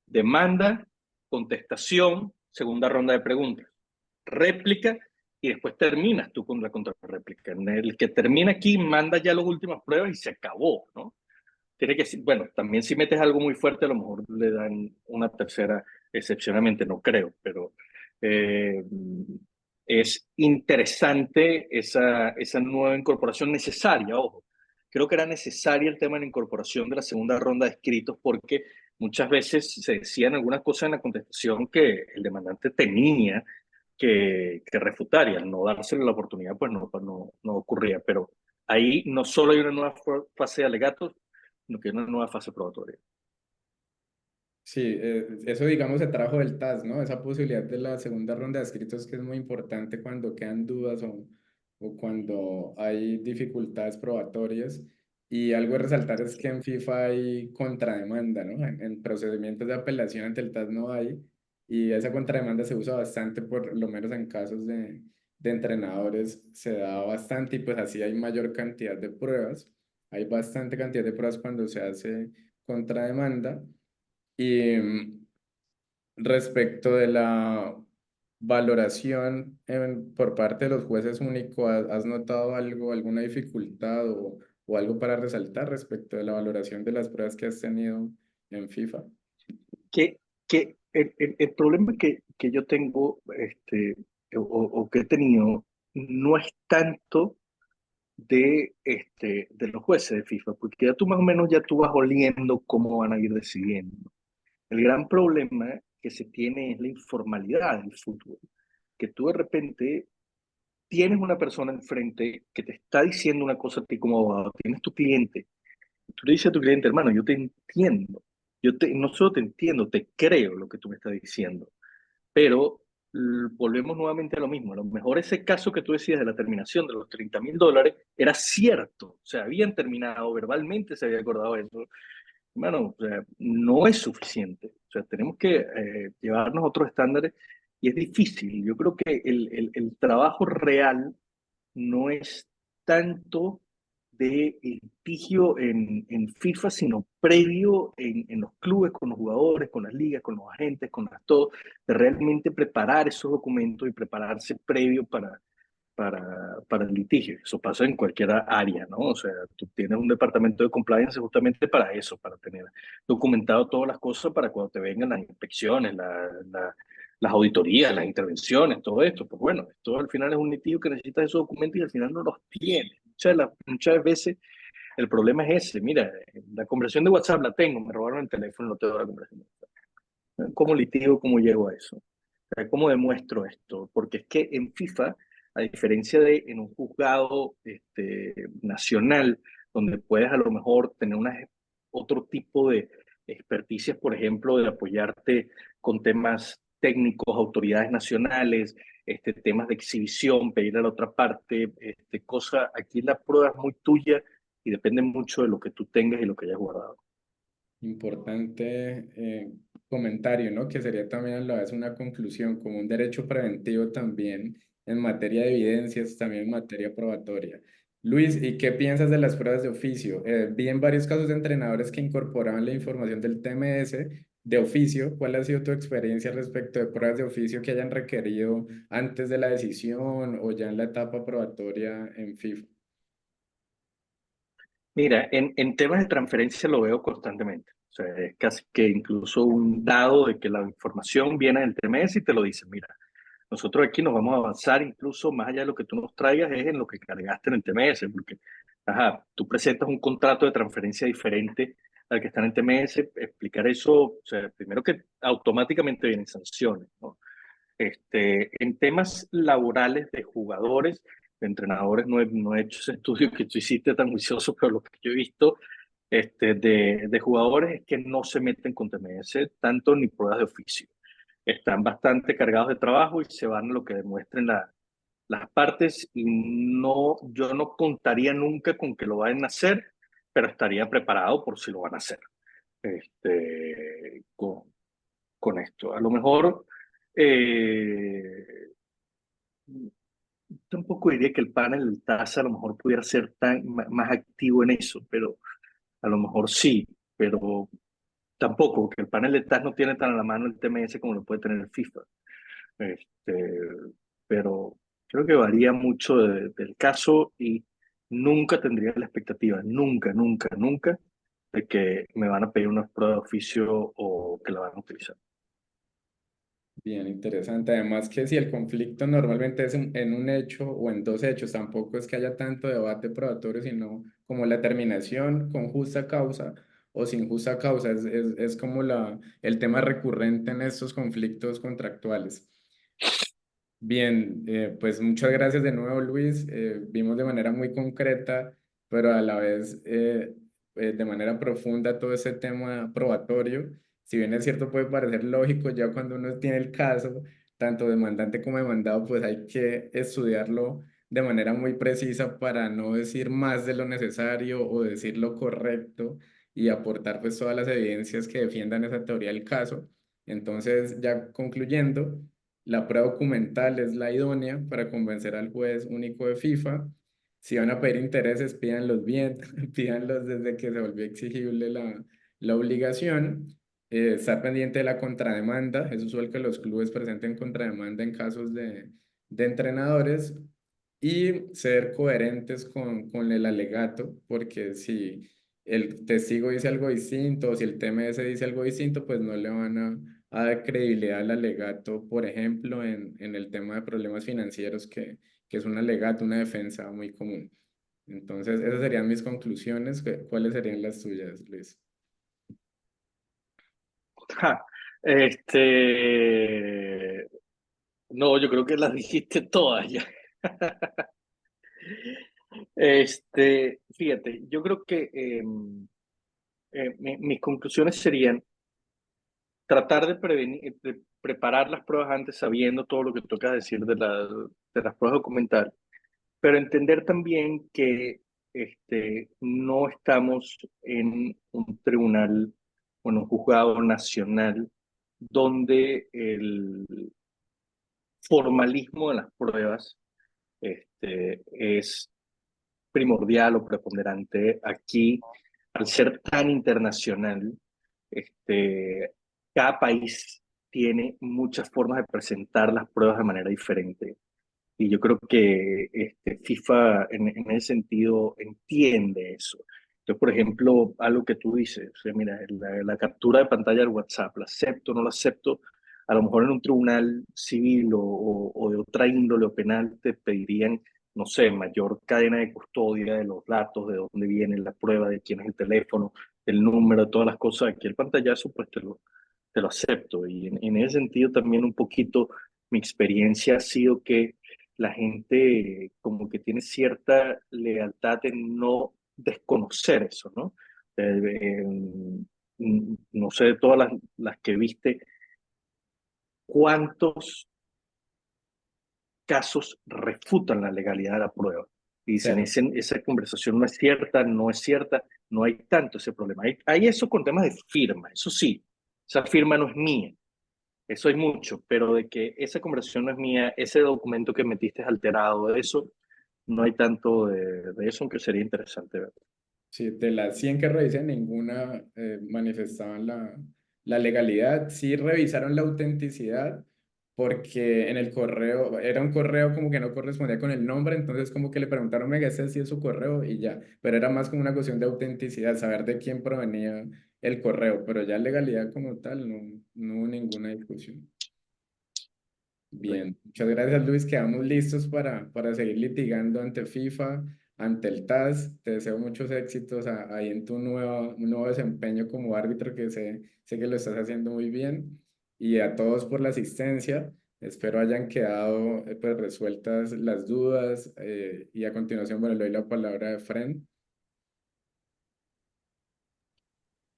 demanda, contestación, segunda ronda de preguntas, réplica y después terminas tú con la contrarréplica. El que termina aquí manda ya las últimas pruebas y se acabó, ¿no? Tiene que, bueno, también si metes algo muy fuerte, a lo mejor le dan una tercera, excepcionalmente, no creo, pero eh, es interesante esa nueva incorporación necesaria, ojo. Creo que era necesaria el tema de la incorporación de la segunda ronda de escritos porque muchas veces se decían algunas cosas en la contestación que el demandante tenía que refutar y al no dársele la oportunidad, pues no ocurría. Pero ahí no solo hay una nueva fase de alegatos, sino que hay una nueva fase probatoria. Sí, eso digamos se trajo del TAS, ¿no? Esa posibilidad de la segunda ronda de escritos que es muy importante cuando quedan dudas o cuando hay dificultades probatorias. Y algo a resaltar es que en FIFA hay contrademanda, ¿no? En procedimientos de apelación ante el TAS no hay. Y esa contrademanda se usa bastante, por lo menos en casos de entrenadores, se da bastante y pues así hay mayor cantidad de pruebas. Hay bastante cantidad de pruebas cuando se hace contrademanda. Y respecto de la valoración por parte de los jueces únicos, ¿has notado algo, alguna dificultad o algo para resaltar respecto de la valoración de las pruebas que has tenido en FIFA? Que, que el problema que yo tengo o que he tenido no es tanto de los jueces de FIFA, porque ya tú más o menos ya tú vas oliendo cómo van a ir decidiendo. El gran problema que se tiene es la informalidad del fútbol, que tú de repente tienes una persona enfrente que te está diciendo una cosa a ti como abogado, tienes tu cliente, tú le dices a tu cliente, hermano, yo te entiendo, no solo te entiendo, te creo lo que tú me estás diciendo, pero volvemos nuevamente a lo mismo. A lo mejor ese caso que tú decías de la terminación de los $30,000 era cierto, o sea, habían terminado, verbalmente se había acordado eso. Bueno, o sea, no es suficiente. O sea, tenemos que llevarnos a otros estándares y es difícil. Yo creo que el trabajo real no es tanto de litigio en FIFA, sino previo en los clubes, con los jugadores, con las ligas, con los agentes, con las todo, de realmente preparar esos documentos y prepararse previo para el litigio. Eso pasa en cualquier área, ¿no? O sea, tú tienes un departamento de compliance justamente para eso, para tener documentado todas las cosas para cuando te vengan las inspecciones, las auditorías, las intervenciones, todo esto. Pues bueno, esto al final es un litigio que necesita esos documentos y al final no los tiene. Muchas veces el problema es ese. Mira, la conversación de WhatsApp la tengo, me robaron el teléfono, no tengo la conversación de WhatsApp. ¿Cómo litigio, cómo llego a eso? O sea, ¿cómo demuestro esto? Porque es que en FIFA, a diferencia de en un juzgado nacional, donde puedes a lo mejor tener otro tipo de experticias, por ejemplo, de apoyarte con temas técnicos, autoridades nacionales, temas de exhibición, pedir a la otra parte, aquí la prueba es muy tuya y depende mucho de lo que tú tengas y lo que hayas guardado. Importante comentario, ¿no? Que sería también a la vez una conclusión, como un derecho preventivo también en materia de evidencias, también en materia probatoria. Luis, ¿y qué piensas de las pruebas de oficio? Vi en varios casos de entrenadores que incorporaban la información del TMS de oficio. ¿Cuál ha sido tu experiencia respecto de pruebas de oficio que hayan requerido antes de la decisión o ya en la etapa probatoria en FIFA? Mira, en temas de transferencia lo veo constantemente. O sea, es casi que incluso un dado de que la información viene del TMS y te lo dice, mira, nosotros aquí nos vamos a avanzar incluso más allá de lo que tú nos traigas es en lo que cargaste en el TMS, porque, ajá, tú presentas un contrato de transferencia diferente al que está en el TMS, explicar eso, o sea, primero que automáticamente vienen sanciones, ¿no? En temas laborales de jugadores, de entrenadores, no he hecho ese estudio que tú hiciste tan juicioso, pero lo que yo he visto de jugadores es que no se meten con TMS tanto ni pruebas de oficio. Están bastante cargados de trabajo y se van a lo que demuestren las partes y no, yo no contaría nunca con que lo vayan a hacer pero estaría preparado por si lo van a hacer con esto. A lo mejor eh, tampoco diría que el panel del TAS a lo mejor pudiera ser más activo en eso, pero a lo mejor sí, pero tampoco, porque el panel de TAS no tiene tan a la mano el TMS como lo puede tener el FIFA. Este, pero creo que varía mucho del caso y nunca tendría la expectativa, nunca, nunca, nunca, de que me van a pedir una prueba de oficio o que la van a utilizar. Bien, interesante. Además que si el conflicto normalmente es en un hecho o en dos hechos, tampoco es que haya tanto debate probatorio, sino como la terminación con justa causa o sin justa causa. Es como el tema recurrente en estos conflictos contractuales. Bien, pues muchas gracias de nuevo, Luis. Vimos de manera muy concreta, pero a la vez de manera profunda todo ese tema probatorio. Si bien es cierto, puede parecer lógico, ya cuando uno tiene el caso, tanto demandante como demandado, pues hay que estudiarlo de manera muy precisa para no decir más de lo necesario o decir lo correcto y aportar pues todas las evidencias que defiendan esa teoría del caso. Entonces, ya concluyendo. La prueba documental es la idónea para convencer al juez único de FIFA. Si van a pedir intereses, pídanlos bien, pídanlos desde que se volvió exigible la obligación. Estar pendiente de la contrademanda. Es usual que los clubes presenten contrademanda en casos de entrenadores y ser coherentes con el alegato, porque si el testigo dice algo distinto o si el TMS dice algo distinto, pues no le van a dar credibilidad al alegato, por ejemplo, en el tema de problemas financieros, que es un alegato, una defensa muy común. Entonces, esas serían mis conclusiones. ¿Cuáles serían las tuyas, Luis? Ja, este, no, yo creo que las dijiste todas ya. Fíjate, yo creo que mis conclusiones serían tratar de prevenir, de preparar las pruebas antes sabiendo todo lo que toca decir de las pruebas documentales, pero entender también que no estamos en un tribunal o en un juzgado nacional donde el formalismo de las pruebas es primordial o preponderante. Aquí, al ser tan internacional, cada país tiene muchas formas de presentar las pruebas de manera diferente. Y yo creo que FIFA en ese sentido entiende eso. Entonces, por ejemplo, algo que tú dices, o sea, mira, la captura de pantalla del WhatsApp, ¿la acepto o no la acepto? A lo mejor en un tribunal civil o de otra índole o penal te pedirían, no sé, mayor cadena de custodia de los datos, de dónde viene la prueba, de quién es el teléfono, el número, todas las cosas. Aquí el pantallazo, pues te lo acepto. Y en ese sentido también un poquito mi experiencia ha sido que la gente como que tiene cierta lealtad en no desconocer eso, ¿no? No sé de todas las que viste, ¿cuántos casos refutan la legalidad de la prueba? Y dicen, Cero. esa conversación no es cierta, no es cierta, no hay tanto ese problema. Hay eso con temas de firma, eso sí, esa firma no es mía. Eso hay mucho, pero de que esa conversación no es mía, ese documento que metiste es alterado, de eso no hay tanto de eso, aunque sería interesante ver. Sí, de las 100 que revisé, ninguna manifestaban la legalidad. Sí revisaron la autenticidad porque en el correo, era un correo como que no correspondía con el nombre, entonces como que le preguntaron, me este sí es su correo y ya, pero era más como una cuestión de autenticidad, saber de quién provenía el correo, pero ya legalidad como tal, no hubo ninguna discusión. Bien, muchas gracias Luis, quedamos listos para seguir litigando ante FIFA, ante el TAS. Te deseo muchos éxitos ahí en tu nuevo desempeño como árbitro que sé que lo estás haciendo muy bien. Y a todos por la asistencia. Espero hayan quedado pues resueltas las dudas y a continuación, bueno, le doy la palabra a Fren.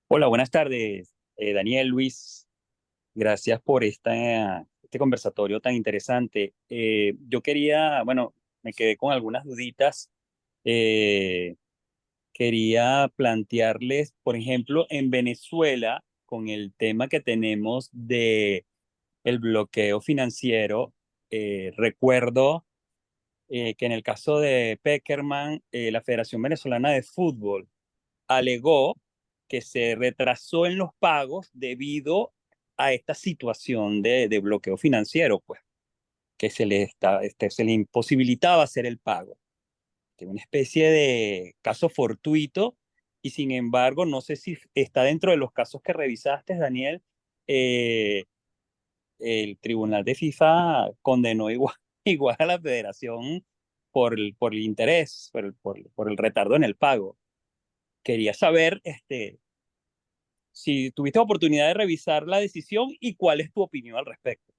Hola, buenas tardes, Daniel, Luis. Gracias por este conversatorio tan interesante. Yo quería, bueno, me quedé con algunas duditas. Eh, quería plantearles, por ejemplo, en Venezuela, con el tema que tenemos de el bloqueo financiero, recuerdo que en el caso de Peckerman, la Federación Venezolana de Fútbol alegó que se retrasó en los pagos debido a esta situación de bloqueo financiero, pues, que se le imposibilitaba hacer el pago. Una especie de caso fortuito, y sin embargo, no sé si está dentro de los casos que revisaste, Daniel. eh, el Tribunal de FIFA condenó igual, igual a la federación por el interés, por el retardo en el pago. Quería saber si tuviste oportunidad de revisar la decisión y cuál es tu opinión al respecto.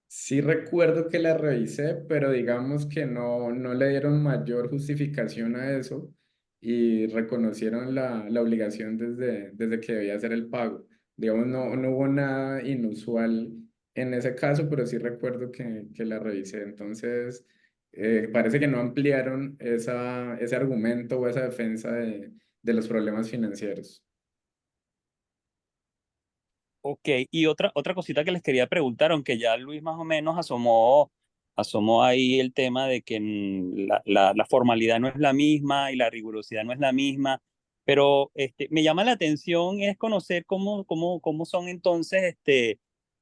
Sí recuerdo que la revisé, pero digamos que no le dieron mayor justificación a eso y reconocieron la obligación desde que debía hacer el pago. Digamos, no hubo nada inusual en ese caso, pero sí recuerdo que la revisé. Entonces, parece que no ampliaron ese argumento o esa defensa de los problemas financieros. Ok, y otra cosita que les quería preguntar, aunque ya Luis más o menos asomó ahí el tema de que la formalidad no es la misma y la rigurosidad no es la misma, pero me llama la atención es conocer cómo son entonces,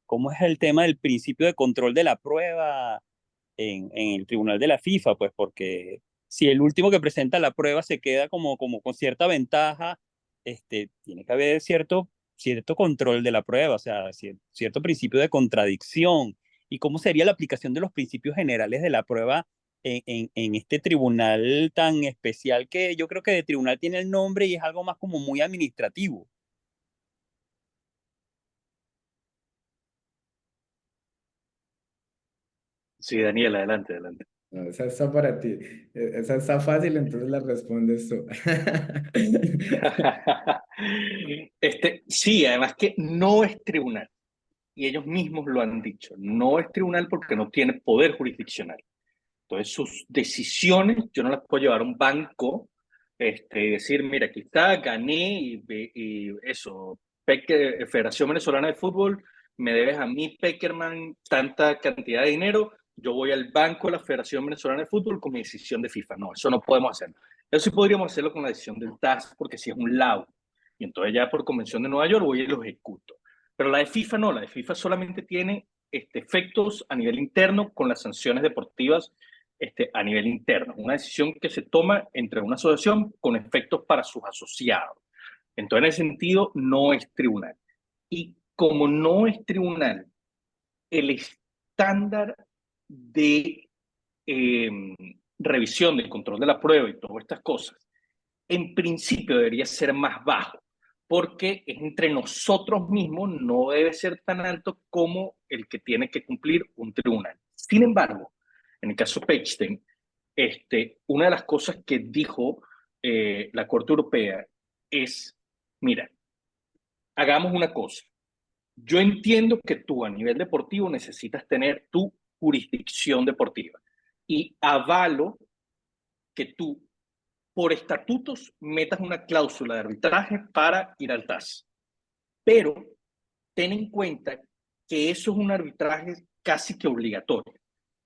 cómo es el tema del principio de control de la prueba en el tribunal de la FIFA, pues porque si el último que presenta la prueba se queda como con cierta ventaja, tiene que haber cierto control de la prueba, o sea, cierto principio de contradicción. ¿Y cómo sería la aplicación de los principios generales de la prueba en este tribunal tan especial que yo creo que de tribunal tiene el nombre y es algo más como muy administrativo? Sí, Daniel, adelante, adelante. No, esa está para ti. Esa está fácil, entonces la respondes tú. Sí, además que no es tribunal, y ellos mismos lo han dicho, no es tribunal porque no tiene poder jurisdiccional. Entonces, sus decisiones, yo no las puedo llevar a un banco, decir, mira, aquí está, gané y eso, Federación Venezolana de Fútbol, me debes a mí, Peckerman, tanta cantidad de dinero, yo voy al banco de la Federación Venezolana de Fútbol con mi decisión de FIFA. No, eso no podemos hacerlo. Eso sí podríamos hacerlo con la decisión del TAS, porque si es un laudo. Y entonces ya por convención de Nueva York voy y lo ejecuto. Pero la de FIFA no, la de FIFA solamente tiene efectos a nivel interno con las sanciones deportivas a nivel interno. Una decisión que se toma entre una asociación con efectos para sus asociados. Entonces, en ese sentido, no es tribunal. Y como no es tribunal, el estándar de eh, revisión del control de la prueba y todas estas cosas, en principio debería ser más bajo, porque es entre nosotros mismos, no debe ser tan alto como el que tiene que cumplir un tribunal. Sin embargo, en el caso Pechstein, una de las cosas que dijo la Corte Europea es, mira, hagamos una cosa. Yo entiendo que tú a nivel deportivo necesitas tener tu jurisdicción deportiva y avalo que tú por estatutos metas una cláusula de arbitraje para ir al TAS. Pero ten en cuenta que eso es un arbitraje casi que obligatorio.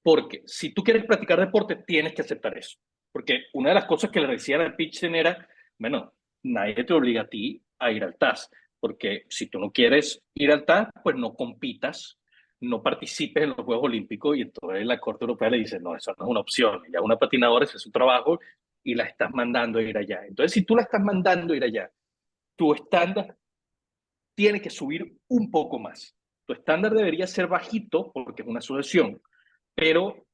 Porque si tú quieres practicar deporte, tienes que aceptar eso. Porque una de las cosas que le decían al pitchen era, bueno, nadie te obliga a ti a ir al TAS. Porque si tú no quieres ir al TAS, pues no compitas, no participes en los Juegos Olímpicos. Y entonces la Corte Europea le dice, no, eso no es una opción. Ya una patinadora hace su trabajo y la estás mandando a ir allá. Entonces, si tú la estás mandando a ir allá, tu estándar tiene que subir un poco más. Tu estándar debería ser bajito porque es una asociación, pero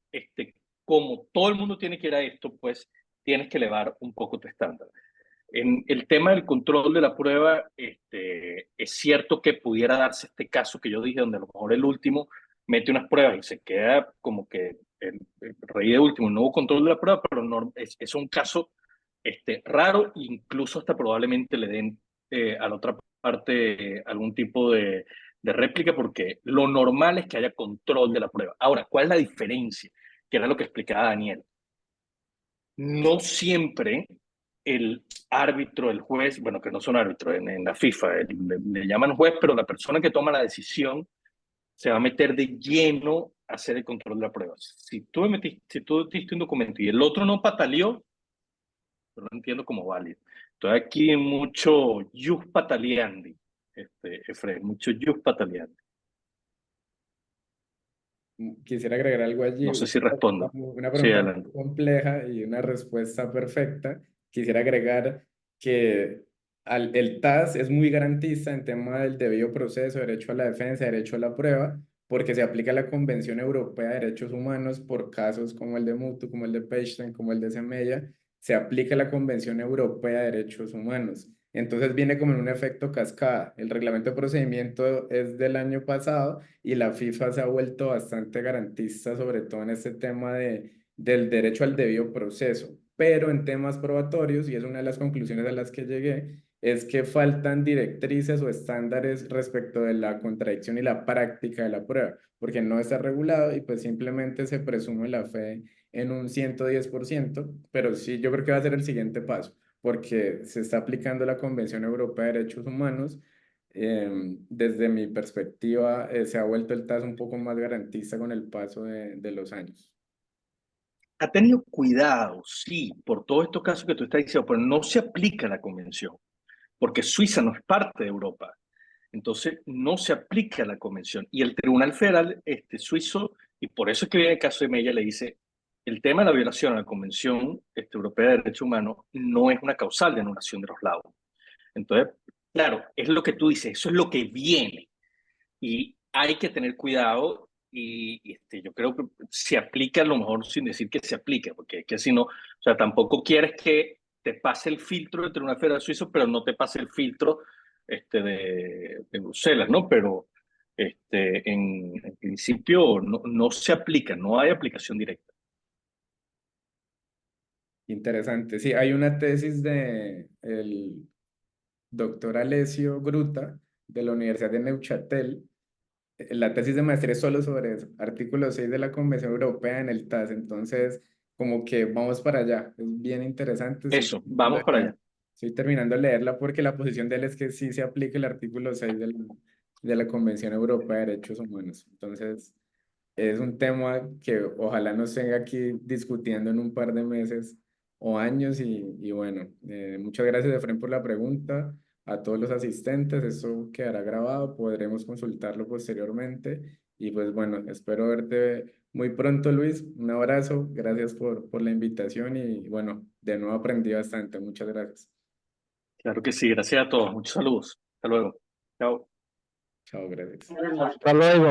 como todo el mundo tiene que ir a esto, pues tienes que elevar un poco tu estándar. En el tema del control de la prueba, es cierto que pudiera darse este caso que yo dije, donde a lo mejor el último mete unas pruebas y se queda como que el rey de último, no hubo control de la prueba, pero no, es un caso raro, incluso hasta probablemente le den a la otra parte algún tipo de réplica, porque lo normal es que haya control de la prueba. Ahora, ¿cuál es la diferencia? Que era lo que explicaba Daniel. No siempre el árbitro, el juez, bueno, que no son árbitros en la FIFA, le llaman juez, pero la persona que toma la decisión se va a meter de lleno a hacer el control de la prueba. Si tú diste un documento y el otro no pataleó, yo lo entiendo como válido. Entonces aquí hay mucho jus pataleandi, Efraín, mucho jus pataleandi. Quisiera agregar algo allí, No sé si respondo. una Sí, pregunta adelante. muy compleja y una respuesta perfecta. Quisiera agregar que el TAS es muy garantista en tema del debido proceso, derecho a la defensa, derecho a la prueba, porque se aplica la Convención Europea de Derechos Humanos por casos como el de Mutu, como el de Pechstein, como el de Semella, se aplica la Convención Europea de Derechos Humanos. Entonces viene como en un efecto cascada. El reglamento de procedimiento es del año pasado y la FIFA se ha vuelto bastante garantista, sobre todo en este tema del derecho al debido proceso. Pero en temas probatorios, y es una de las conclusiones a las que llegué, es que faltan directrices o estándares respecto de la contradicción y la práctica de la prueba, porque no está regulado y pues simplemente se presume la fe en un 110%, pero sí, yo creo que va a ser el siguiente paso, porque se está aplicando la Convención Europea de Derechos Humanos. Desde mi perspectiva, se ha vuelto el TAS un poco más garantista con el paso de los años. Ha tenido cuidado, sí, por todos estos casos que tú estás diciendo, pero no se aplica la convención, porque Suiza no es parte de Europa. Entonces, no se aplica la convención. Y el Tribunal Federal suizo, y por eso es que viene el caso de Mella, le dice, el tema de la violación a la Convención Europea de Derechos Humanos no es una causal de anulación de los laudos. Entonces, claro, es lo que tú dices, eso es lo que viene. Y hay que tener cuidado y yo creo que se aplica a lo mejor sin decir que se aplique, porque es que si no, o sea, tampoco quieres que te pase el filtro del Tribunal Federal Suizo, pero no te pase el filtro de Bruselas, ¿no? Pero en principio no se aplica, no hay aplicación directa. Interesante. Sí, hay una tesis de el doctor Alessio Gruta de la Universidad de Neuchâtel. La tesis de maestría es solo sobre eso, artículo 6 de la Convención Europea en el TAS. Entonces, como que vamos para allá. Es bien interesante. Eso, vamos para allá. Estoy terminando de leerla porque la posición de él es que sí se aplique el artículo 6 de la Convención Europea de Derechos Humanos. Entonces, es un tema que ojalá nos tenga aquí discutiendo en un par de meses o años. Y bueno, muchas gracias, Efraín, por la pregunta. A todos los asistentes, eso quedará grabado, podremos consultarlo posteriormente. Y pues bueno, espero verte muy pronto, Luis. Un abrazo, gracias por la invitación y bueno, de nuevo aprendí bastante. Muchas gracias. Claro que sí, gracias a todos. Muchos saludos. Hasta luego. Chao. Chao, gracias. Hasta luego.